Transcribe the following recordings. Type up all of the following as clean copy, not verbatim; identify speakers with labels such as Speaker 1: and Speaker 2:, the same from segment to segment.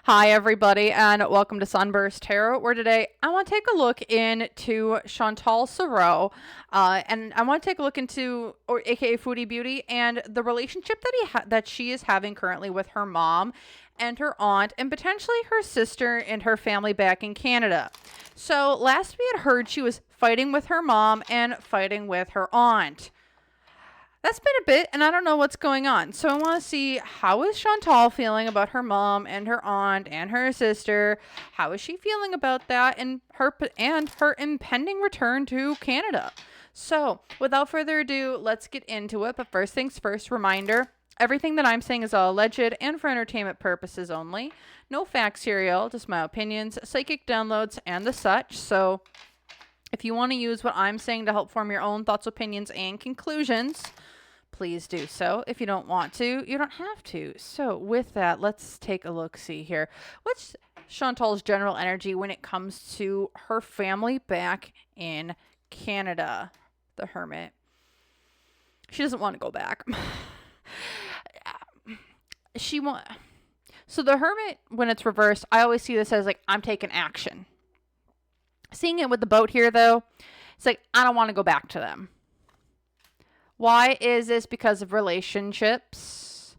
Speaker 1: Hi, everybody, and welcome to SunBurst Tarot, where today I want to take a look into Chantal Sarot, and I want to take a look into, or aka Foodie Beauty, and the relationship that she is having currently with her mom and her aunt, and potentially her sister and her family back in Canada. So last we had heard she was fighting with her mom and fighting with her aunt. That's been a bit, and I don't know what's going on. So I want to see, how is Chantal feeling about her mom and her aunt and her sister? How is she feeling about that and her impending return to Canada? So without further ado, let's get into it. But first things first, reminder. Everything that I'm saying is all alleged and for entertainment purposes only. No facts here, y'all, just my opinions, psychic downloads, and the such. So if you want to use what I'm saying to help form your own thoughts, opinions, and conclusions, please do so. If you don't want to, you don't have to. So with that, let's take a look-see here. What's Chantal's general energy when it comes to her family back in Canada? The Hermit. She doesn't want to go back. So the Hermit, when it's reversed, I always see this as like, I'm taking action. Seeing it with the boat here, though, it's like, I don't want to go back to them. Why is this? Because of relationships.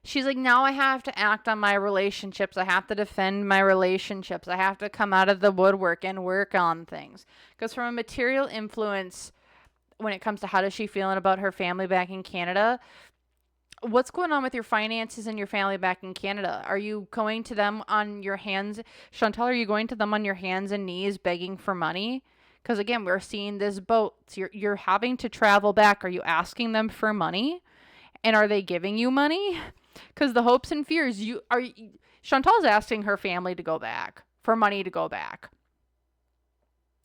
Speaker 1: She's like, now I have to act on my relationships. I have to defend my relationships. I have to come out of the woodwork and work on things. Because from a material influence, when it comes to how does she feeling about her family back in Canada, what's going on with your finances and your family back in Canada? Are you going to them on your hands? Chantal, are you going to them on your hands and knees begging for money? Because again, we're seeing this boat. You're having to travel back. Are you asking them for money? And are they giving you money? Because the hopes and fears, Chantal's asking her family to go back, for money to go back,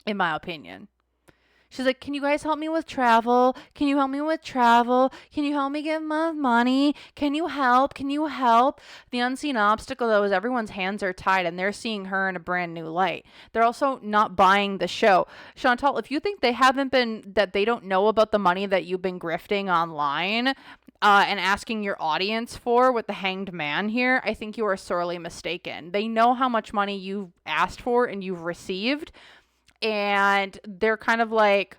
Speaker 1: in my opinion. She's like, can you guys help me with travel? Can you help me with travel? Can you help me get my money? Can you help? Can you help? The unseen obstacle, though, is everyone's hands are tied and they're seeing her in a brand new light. They're also not buying the show. Chantal, if you think that they don't know about the money that you've been grifting online and asking your audience for with the Hanged Man here, I think you are sorely mistaken. They know how much money you've asked for and you've received. And they're kind of like,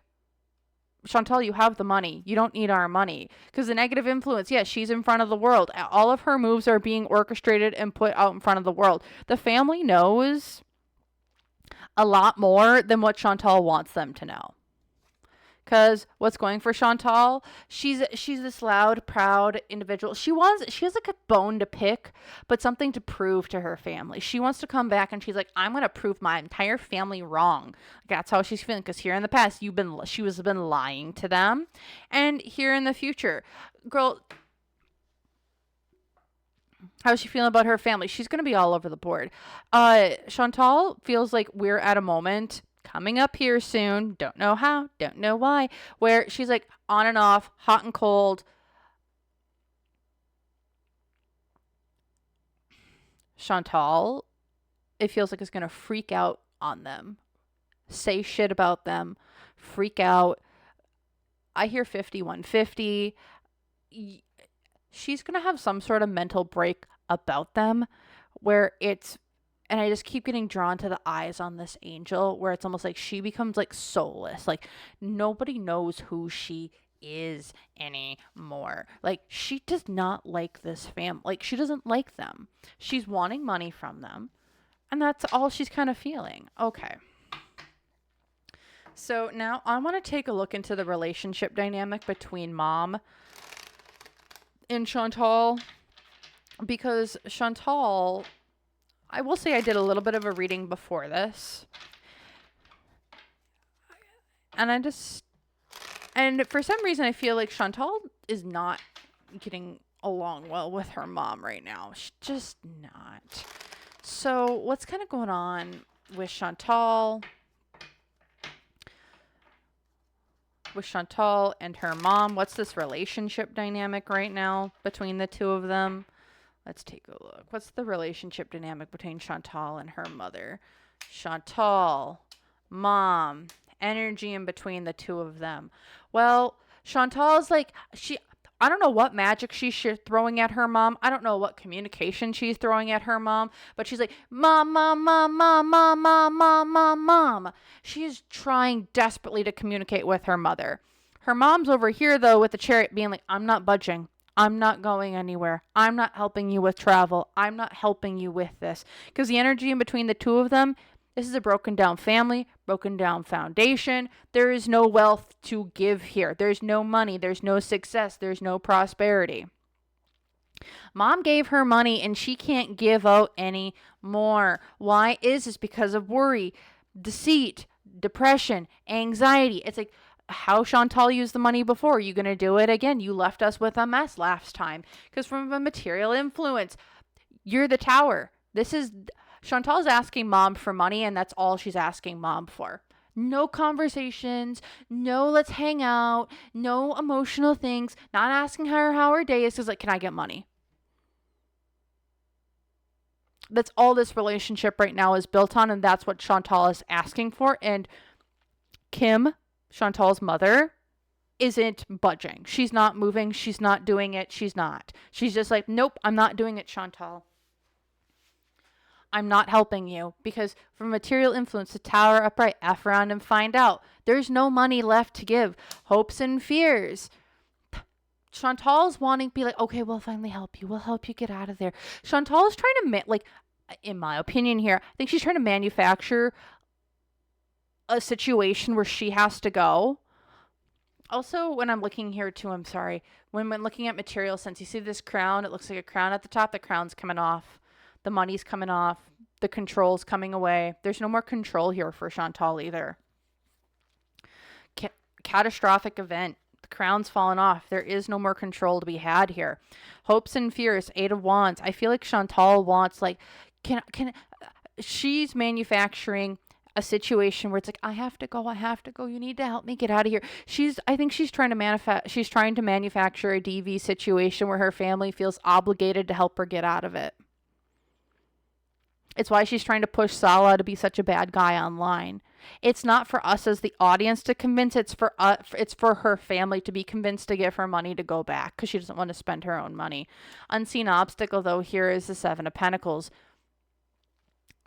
Speaker 1: Chantal, you have the money. You don't need our money. Because the negative influence, yes, she's in front of the world. All of her moves are being orchestrated and put out in front of the world. The family knows a lot more than what Chantal wants them to know. Because what's going for Chantal? She's this loud, proud individual. She has like a bone to pick, but something to prove to her family. She wants to come back and she's like, I'm going to prove my entire family wrong. That's how she's feeling. Because here in the past, she was been lying to them. And here in the future, girl, how's she feeling about her family? She's going to be all over the board. Chantal feels like we're at a moment coming up here soon, don't know how, don't know why, where she's like on and off, hot and cold. Chantal, it feels like it's going to freak out on them, say shit about them, freak out. I hear 5150. She's going to have some sort of mental break about them where and I just keep getting drawn to the eyes on this angel where it's almost like she becomes like soulless. Like nobody knows who she is anymore. Like she does not like this family. Like she doesn't like them. She's wanting money from them. And that's all she's kind of feeling. Okay. So now I want to take a look into the relationship dynamic between mom and Chantal. Because Chantal, I will say I did a little bit of a reading before this. And for some reason, I feel like Chantal is not getting along well with her mom right now. She's just not. So what's kind of going on with Chantal? With Chantal and her mom, what's this relationship dynamic right now between the two of them? Let's take a look. What's the relationship dynamic between Chantal and her mother? Chantal, mom, energy in between the two of them. Well, Chantal's like, I don't know what magic she's throwing at her mom. I don't know what communication she's throwing at her mom, but she's like, mom, mom, mom, mom, mom, mom, mom, mom, mom. She is trying desperately to communicate with her mother. Her mom's over here, though, with the chariot being like, I'm not budging. I'm not going anywhere. I'm not helping you with travel. I'm not helping you with this. Because the energy in between the two of them, this is a broken down family, broken down foundation. There is no wealth to give here. There's no money. There's no success. There's no prosperity. Mom gave her money and she can't give out any more. Why is this? Because of worry, deceit, depression, anxiety. It's like how Chantal used the money before. Are you going to do it again? You left us with a mess last time. Because from a material influence, you're the tower. This is... Chantal's asking mom for money, and that's all she's asking mom for. No conversations, no let's hang out, no emotional things, not asking her how her day is. She's like, can I get money? That's all this relationship right now is built on, and that's what Chantal is asking for. And Kim, Chantal's mother, isn't budging. She's not moving. She's not doing it. She's not. She's just like, nope, I'm not doing it, Chantal. I'm not helping you, because from material influence, the tower upright, F around and find out. There's no money left to give. Hopes and fears. Chantal's wanting to be like, okay, we'll finally help you. We'll help you get out of there. Chantal's trying to, in my opinion here, I think she's trying to manufacture a situation where she has to go. Also, when I'm looking here too, I'm sorry. When looking at material sense, you see this crown? It looks like a crown at the top. The crown's coming off. The money's coming off. The control's coming away. There's no more control here for Chantal either. Catastrophic event. The crown's fallen off. There is no more control to be had here. Hopes and fears. 8 of Wands. I feel like Chantal wants, she's manufacturing a situation where it's like, I have to go. You need to help me get out of here. I think she's trying to manufacture a DV situation where her family feels obligated to help her get out of it. It's why she's trying to push Sala to be such a bad guy online. It's not for us as the audience to convince. It's for her family to be convinced to give her money to go back, because she doesn't want to spend her own money. Unseen obstacle, though, here is the 7 of Pentacles.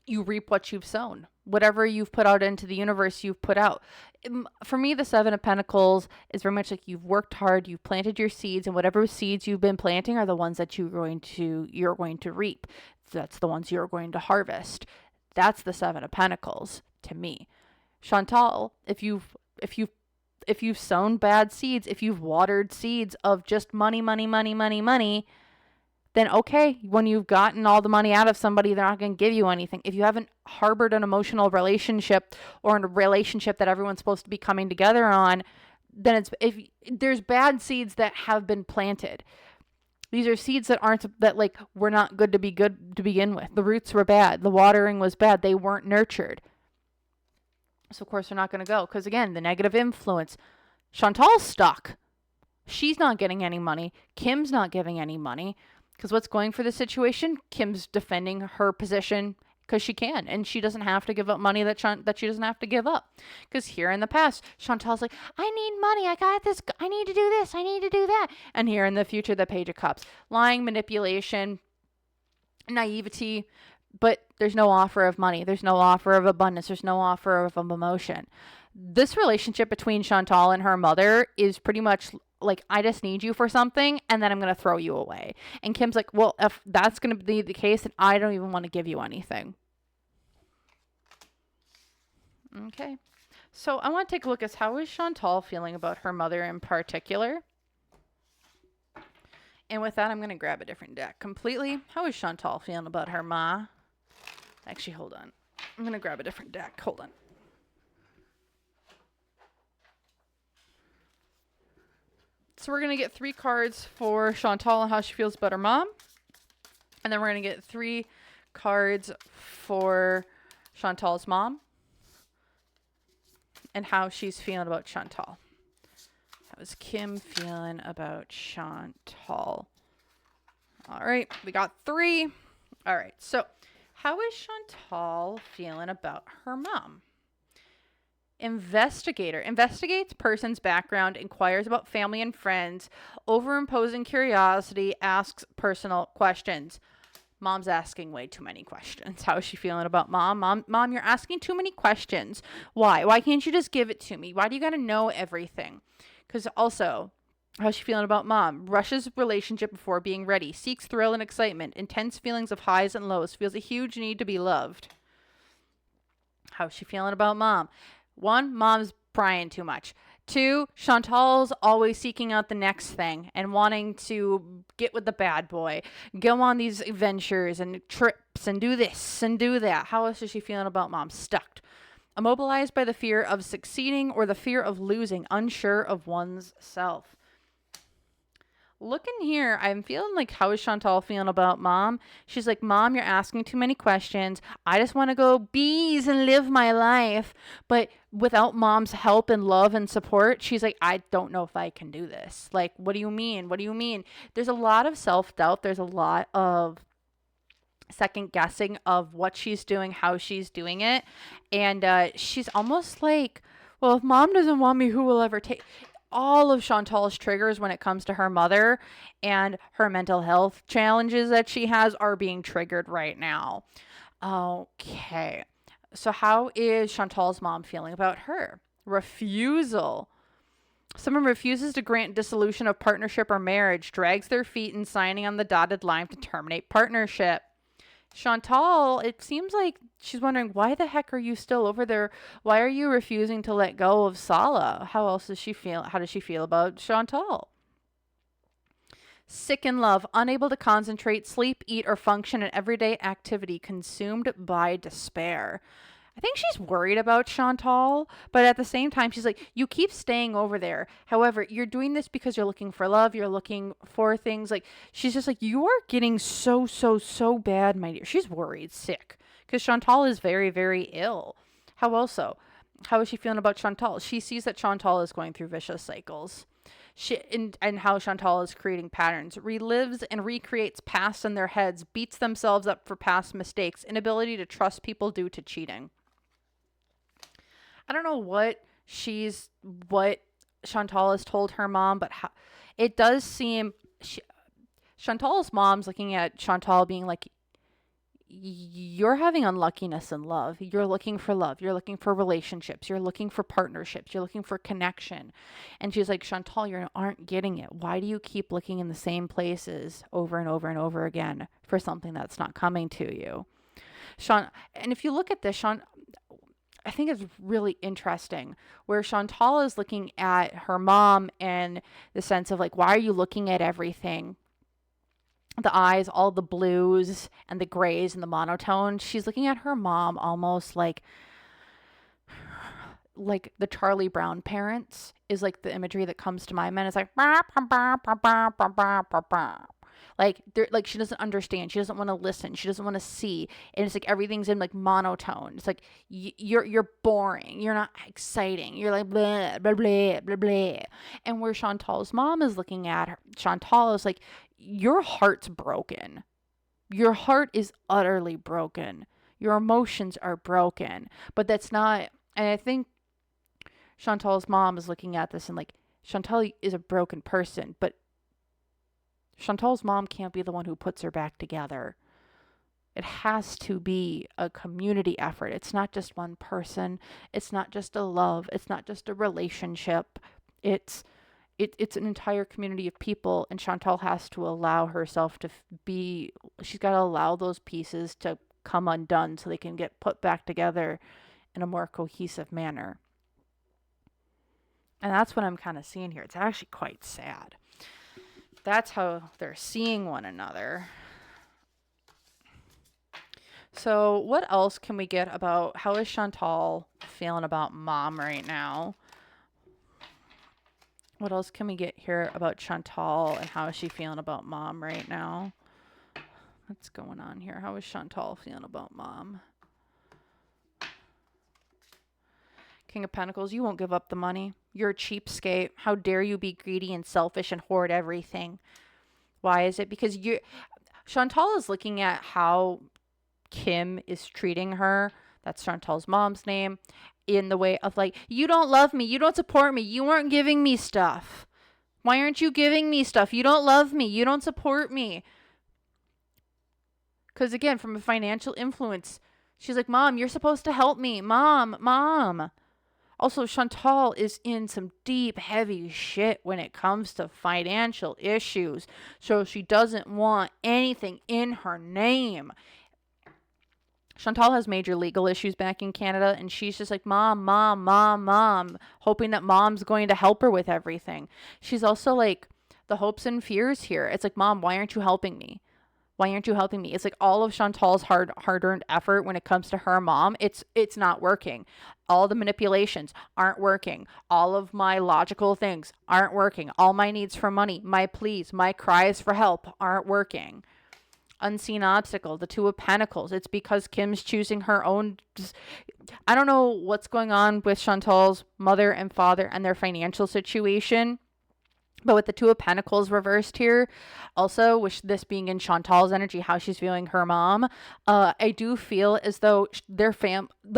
Speaker 1: You reap what you've sown. Whatever you've put out into the universe, you've put out. For me, the 7 of Pentacles is very much like you've worked hard, you've planted your seeds, and whatever seeds you've been planting are the ones that you're going to reap. That's the ones you're going to harvest. That's the 7 of Pentacles to me. Chantal, if you've sown bad seeds, if you've watered seeds of just money, then okay, when you've gotten all the money out of somebody, they're not going to give you anything. If you haven't harbored an emotional relationship or a relationship that everyone's supposed to be coming together on, then if there's bad seeds that have been planted. These are seeds that were not good to begin with. The roots were bad. The watering was bad. They weren't nurtured. So of course they're not going to go, because again, the negative influence. Chantal's stuck. She's not getting any money. Kim's not giving any money. Because what's going for the situation? Kim's defending her position because she can, and she doesn't have to give up money that she doesn't have to give up. Because here in the past, Chantal's like, I need money, I got this, I need to do this, I need to do that. And here in the future, the Page of Cups. Lying, manipulation, naivety, but there's no offer of money. There's no offer of abundance. There's no offer of emotion. This relationship between Chantal and her mother is pretty much like, I just need you for something, and then I'm going to throw you away. And Kim's like, well, if that's going to be the case, then I don't even want to give you anything. Okay. So I want to take a look at how is Chantal feeling about her mother in particular. And with that, I'm going to grab a different deck completely. How is Chantal feeling about her ma? Actually, hold on. I'm going to grab a different deck. Hold on. So we're going to get 3 cards for Chantal and how she feels about her mom. And then we're going to get 3 cards for Chantal's mom and how she's feeling about Chantal. How is Kim feeling about Chantal? All right, we got 3. All right, so how is Chantal feeling about her mom? Investigator. Investigates person's background, inquires about family and friends, overimposing curiosity, asks personal questions. Mom's asking way too many questions. How is she feeling about mom? Mom, you're asking too many questions. Why? Why can't you just give it to me? Why do you got to know everything? Because also, how's she feeling about mom? Rushes relationship before being ready. Seeks thrill and excitement. Intense feelings of highs and lows. Feels a huge need to be loved. How's she feeling about mom? 1, mom's prying too much. 2, Chantal's always seeking out the next thing and wanting to get with the bad boy, go on these adventures and trips and do this and do that. How else is she feeling about mom? Stuck. Immobilized by the fear of succeeding or the fear of losing, unsure of one's self. Looking here, I'm feeling like, how is Chantal feeling about mom? She's like, Mom, you're asking too many questions. I just want to go bees and live my life. But without mom's help and love and support, she's like, I don't know if I can do this. Like, what do you mean? What do you mean? There's a lot of self-doubt. There's a lot of second guessing of what she's doing, how she's doing it. And she's almost like, well, if mom doesn't want me, who will ever take... All of Chantal's triggers when it comes to her mother and her mental health challenges that she has are being triggered right now. Okay. So how is Chantal's mom feeling about her? Refusal. Someone refuses to grant dissolution of partnership or marriage, drags their feet in signing on the dotted line to terminate partnership. Chantal, it seems like she's wondering, why the heck are you still over there? Why are you refusing to let go of Sala? How else does she feel? How does she feel about Chantal? Sick in love, unable to concentrate, sleep, eat, or function in everyday activity, consumed by despair. I think she's worried about Chantal, but at the same time, she's like, you keep staying over there. However, you're doing this because you're looking for love. You're looking for things. Like, she's just like, you are getting so bad, my dear. She's worried, sick, because Chantal is very, very ill. How also? How is she feeling about Chantal? She sees that Chantal is going through vicious cycles. And how Chantal is creating patterns, relives and recreates past in their heads, beats themselves up for past mistakes, inability to trust people due to cheating. I don't know what Chantal has told her mom, but it does seem Chantal's mom's looking at Chantal being like, you're having unluckiness in love. You're looking for love. You're looking for relationships. You're looking for partnerships. You're looking for connection. And she's like, Chantal, you aren't getting it. Why do you keep looking in the same places over and over and over again for something that's not coming to you? And if you look at this, I think it's really interesting where Chantal is looking at her mom in the sense of like, why are you looking at everything? The eyes, all the blues and the grays and the monotone. She's looking at her mom almost like the Charlie Brown parents is like the imagery that comes to my mind. It's like, like she doesn't understand. She doesn't want to listen. She doesn't want to see. And it's like everything's in like monotone. It's like you're boring. You're not exciting. You're like blah blah blah blah blah. And where Chantal's mom is looking at her, Chantal is like, your heart's broken. Your heart is utterly broken. Your emotions are broken. But that's not. And I think Chantal's mom is looking at this and like, Chantal is a broken person, but Chantal's mom can't be the one who puts her back together. It has to be a community effort. It's not just one person. It's not just a love. It's not just a relationship. It's an entire community of people, and Chantal has to allow herself to be, she's got to allow those pieces to come undone so they can get put back together in a more cohesive manner. And that's what I'm kind of seeing here. It's actually quite sad. That's how they're seeing one another. So what else can we get about how is Chantal feeling about mom right now? What else can we get here about Chantal and how is she feeling about mom right now? What's going on here? How is Chantal feeling about mom? King of Pentacles, you won't give up the money. You're a cheapskate. How dare you be greedy and selfish and hoard everything? Why is it? Because Chantal is looking at how Kim is treating her. That's Chantal's mom's name. in the way of like, you don't love me, you don't support me, you aren't giving me stuff. Why aren't you giving me stuff? You don't love me, you don't support me. Because again, from a financial influence, she's like, Mom, you're supposed to help me. Mom. Also, Chantal is in some deep, heavy shit when it comes to financial issues. So she doesn't want anything in her name. Chantal has major legal issues back in Canada, and she's just like, Mom, hoping that Mom's going to help her with everything. She's also like, the hopes and fears here. It's like, Mom, why aren't you helping me? Why aren't you helping me? It's like all of Chantal's hard-earned effort when it comes to her mom, it's not working. All the manipulations aren't working. All of my logical things aren't working. All my needs for money, my pleas, my cries for help aren't working. Unseen obstacle, the Two of Pentacles. It's because Kim's choosing her own. I don't know what's going on with Chantal's mother and father and their financial situation. But with the Two of Pentacles reversed here, also with this being in Chantal's energy, how she's viewing her mom, I do feel as though the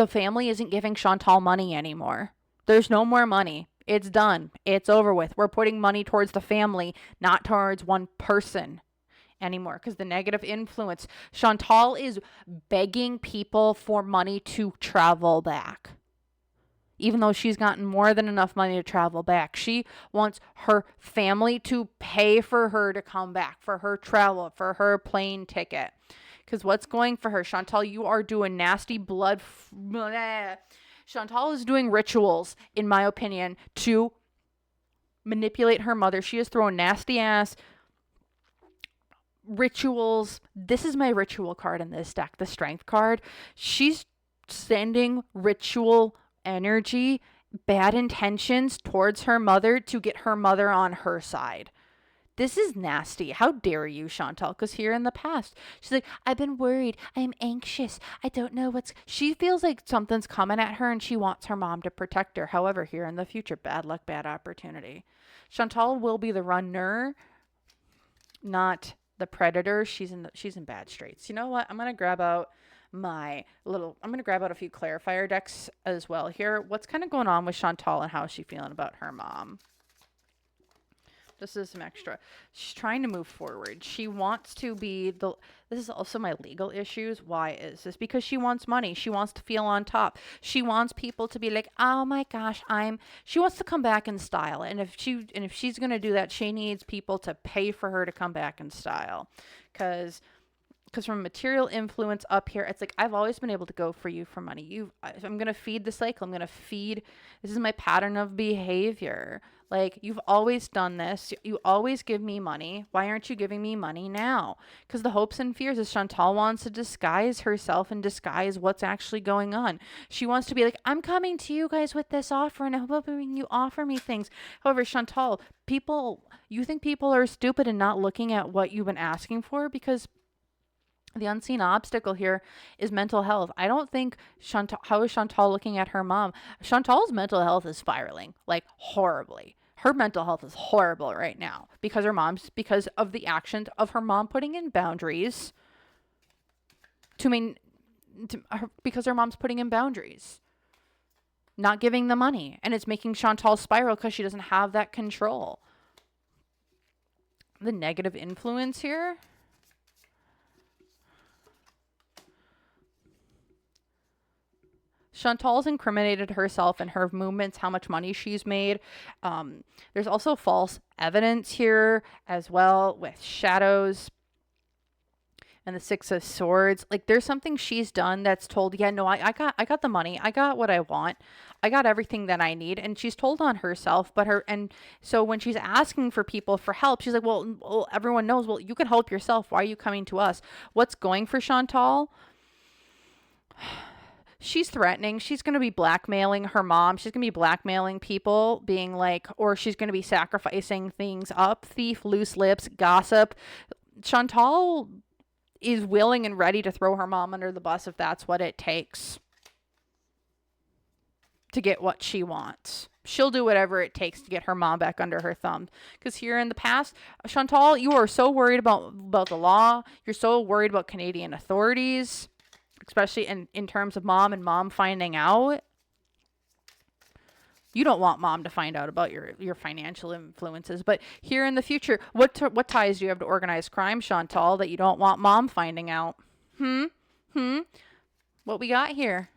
Speaker 1: family isn't giving Chantal money anymore. There's no more money. It's done. It's over with. We're putting money towards the family, not towards one person anymore. Because the negative influence, Chantal is begging people for money to travel back. Even though she's gotten more than enough money to travel back. She wants her family to pay for her to come back, for her travel, for her plane ticket. Because what's going for her? Chantal, you are doing nasty blood. Chantal is doing rituals, in my opinion, to manipulate her mother. She is throwing nasty ass rituals. This is my ritual card in this deck, the Strength card. She's sending ritual energy, bad intentions towards her mother to get her mother on her side. This is nasty. How dare you, Chantal? Because here in the past, she's like, I've been worried. I'm anxious. I don't know what's... She feels like something's coming at her and she wants her mom to protect her. However, here in the future, bad luck, bad opportunity. Chantal will be the runner, not the predator. She's in bad straits. You know what? I'm going to grab out a few clarifier decks as well here. What's kind of going on with Chantal and how is she feeling about her mom? This is some extra. She's trying to move forward. She wants to be this is also my legal issues. Why is this? Because she wants money. She wants to feel on top. She wants people to be like, oh my gosh, she wants to come back in style. And if she's going to do that, she needs people to pay for her to come back in style. Because from material influence up here, it's like, I've always been able to go for you for money. I'm going to feed the cycle. This is my pattern of behavior. Like, you've always done this. You always give me money. Why aren't you giving me money now? Because the hopes and fears is Chantal wants to disguise herself and disguise what's actually going on. She wants to be like, I'm coming to you guys with this offer and I'm hoping you offer me things. However, Chantal, you think people are stupid and not looking at what you've been asking for? Because the unseen obstacle here is mental health. I don't think how is Chantal looking at her mom? Chantal's mental health is spiraling, like, horribly. Her mental health is horrible right now because of the actions of her mom putting in boundaries because her mom's putting in boundaries, not giving the money, and it's making Chantal spiral because she doesn't have that control. The negative influence here. Chantal's incriminated herself and her movements, how much money she's made. There's also false evidence here as well with shadows and the Six of Swords. Like, there's something she's done that's told, yeah, no, I got the money. I got what I want. I got everything that I need. And she's told on herself, so when she's asking for people for help, she's like, well, everyone knows, well, you can help yourself. Why are you coming to us? What's going for Chantal? She's threatening. She's going to be blackmailing her mom. She's going to be blackmailing people, being like, or she's going to be sacrificing things up. Thief, loose lips, gossip. Chantal is willing and ready to throw her mom under the bus if that's what it takes to get what she wants. She'll do whatever it takes to get her mom back under her thumb. Because here in the past, Chantal, you are so worried about the law. You're so worried about Canadian authorities, especially in terms of mom finding out. You don't want mom to find out about your financial influences. But here in the future, what ties do you have to organized crime, Chantal, that you don't want mom finding out? What we got here?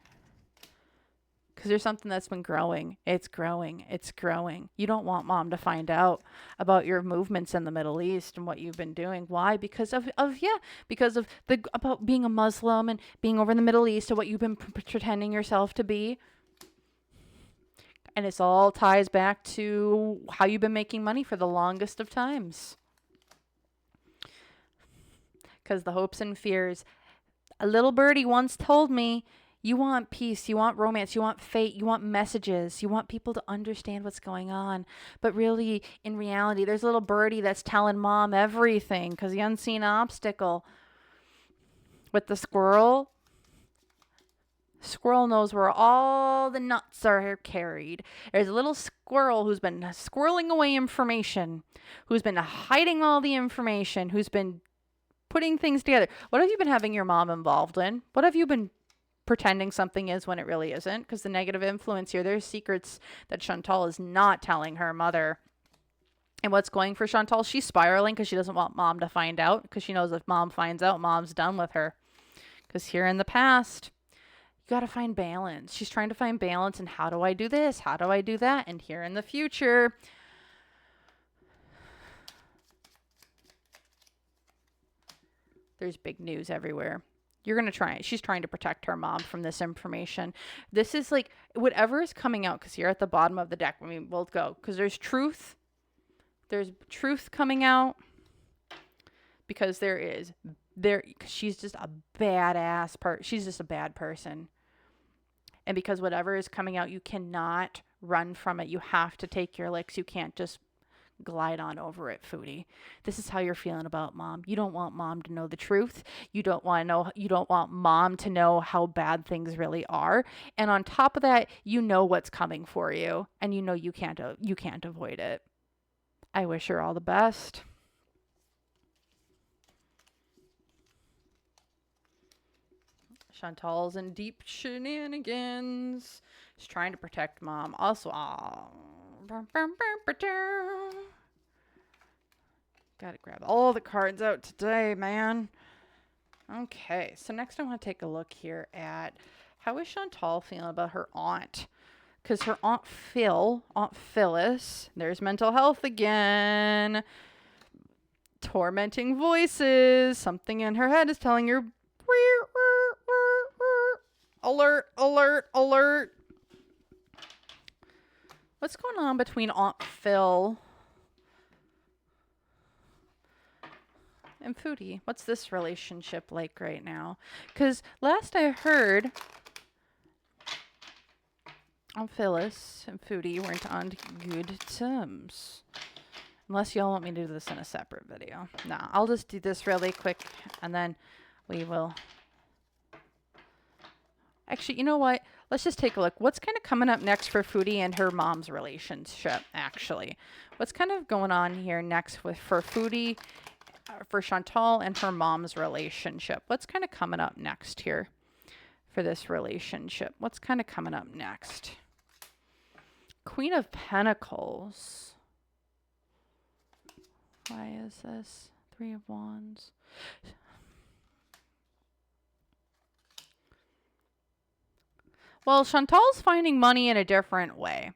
Speaker 1: Because there's something that's been growing. It's growing. It's growing. You don't want mom to find out about your movements in the Middle East and what you've been doing. Why? Because because of about being a Muslim and being over in the Middle East and what you've been pretending yourself to be. And it's all ties back to how you've been making money for the longest of times. Because the hopes and fears. A little birdie once told me, you want peace, you want romance, you want fate, you want messages, you want people to understand what's going on. But really, in reality, there's a little birdie that's telling mom everything, because the unseen obstacle with the squirrel knows where all the nuts are carried. There's a little squirrel who's been squirreling away information, who's been hiding all the information, who's been putting things together. What have you been having your mom involved in? What have you been pretending something is when it really isn't? Because the negative influence here, there's secrets that Chantal is not telling her mother. And what's going for Chantal? She's spiraling because she doesn't want mom to find out, because she knows if mom finds out, mom's done with her. Because here in the past, you got to find balance. She's trying to find balance, and how do I do this? How do I do that? And here in the future, there's big news everywhere. You're going to try it. She's trying to protect her mom from this information. This is like whatever is coming out, because you're at the bottom of the deck. I mean, we'll go, because there's truth. There's truth coming out, because she's just a badass she's just a bad person. And because whatever is coming out, you cannot run from it. You have to take your licks. You can't just glide on over it, Foodie. This is how you're feeling about mom. You don't want mom to know the truth. You don't want mom to know how bad things really are. And on top of that, you know what's coming for you, and you know you can't avoid it. I wish her all the best. Chantal's in deep shenanigans. She's trying to protect mom. Also, gotta grab all the cards out today, man. Okay, so next I want to take a look here at how is Chantal feeling about her aunt. Because her Aunt Phyllis, there's mental health again. Tormenting voices. Something in her head is telling her, alert, alert, alert. What's going on between Aunt Phil and Foodie? What's this relationship like right now? Because last I heard, Aunt Phyllis and Foodie weren't on good terms. Unless y'all want me to do this in a separate video. Nah, I'll just do this really quick, and then we will. Actually, you know what? Let's just take a look. What's kind of coming up next for Foodie and her mom's relationship, actually? What's kind of going on here next for Foodie, for Chantal and her mom's relationship? What's kind of coming up next here for this relationship? What's kind of coming up next? Queen of Pentacles. Why is this? Three of Wands. Well, Chantal's finding money in a different way,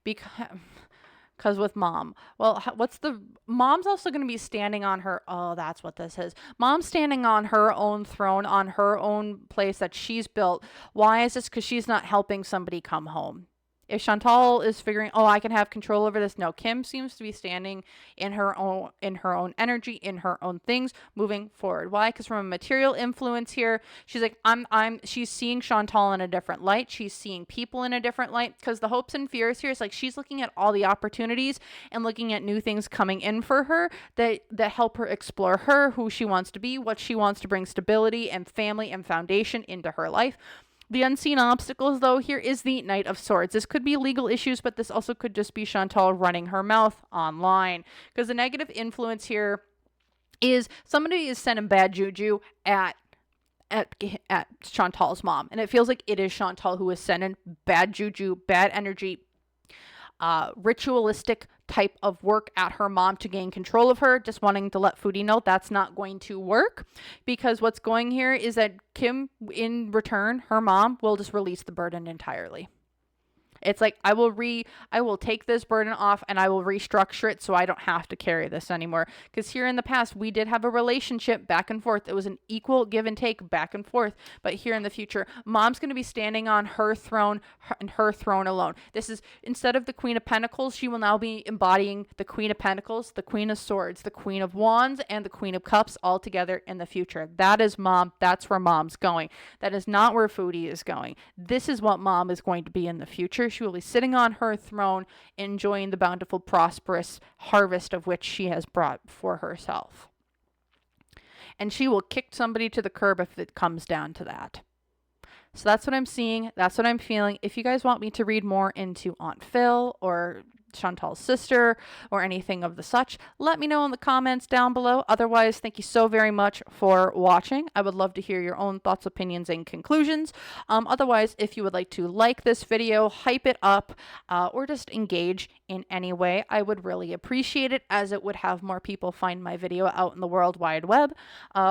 Speaker 1: because with mom. Well, mom's also going to be standing on her. Oh, that's what this is. Mom's standing on her own throne, on her own place that she's built. Why is this? Because she's not helping somebody come home. If Chantal is figuring, oh, I can have control over this. No, Kim seems to be standing in her own energy, in her own things, moving forward. Why? Because from a material influence here, she's like, she's seeing Chantal in a different light. She's seeing people in a different light, because the hopes and fears here is like she's looking at all the opportunities and looking at new things coming in for her that help her explore who she wants to be, what she wants to bring stability and family and foundation into her life. The unseen obstacles, though, here is the Knight of Swords. This could be legal issues, but this also could just be Chantal running her mouth online. Because the negative influence here is somebody is sending bad juju at Chantal's mom. And it feels like it is Chantal who is sending bad juju, bad energy, ritualistic type of work at her mom to gain control of her. Just wanting to let Foodie know that's not going to work, because what's going here is that Kim, in return, her mom will just release the burden entirely. It's like, I will take this burden off and I will restructure it so I don't have to carry this anymore. Because here in the past, we did have a relationship back and forth. It was an equal give and take back and forth. But here in the future, mom's going to be standing on her throne and her throne alone. This is, instead of the Queen of Pentacles, she will now be embodying the Queen of Pentacles, the Queen of Swords, the Queen of Wands, and the Queen of Cups all together in the future. That is mom. That's where mom's going. That is not where Foodie is going. This is what mom is going to be in the future. She will be sitting on her throne, enjoying the bountiful, prosperous harvest of which she has brought for herself. And she will kick somebody to the curb if it comes down to that. So that's what I'm seeing. That's what I'm feeling. If you guys want me to read more into Aunt Phil or Chantal's sister or anything of the such, let me know in the comments down below. Otherwise, thank you so very much for watching. I would love to hear your own thoughts, opinions, and conclusions. Otherwise, if you would like to like this video, hype it up, or just engage in any way, I would really appreciate it, as it would have more people find my video out in the World Wide Web.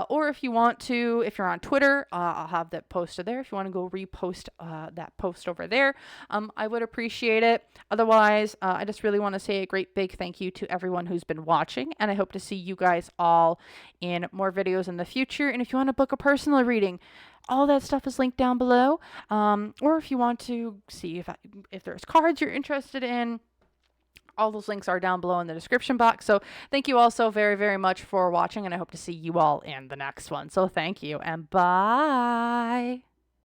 Speaker 1: Or if you want to, if you're on Twitter, I'll have that posted there. If you want to go repost that post over there, I would appreciate it. Otherwise, I just really want to say a great big thank you to everyone who's been watching, and I hope to see you guys all in more videos in the future. And if you want to book a personal reading, all that stuff is linked down below. Or if you want to see if there's cards you're interested in, all those links are down below in the description box. So thank you all so very, very much for watching, and I hope to see you all in the next one. So thank you, and bye.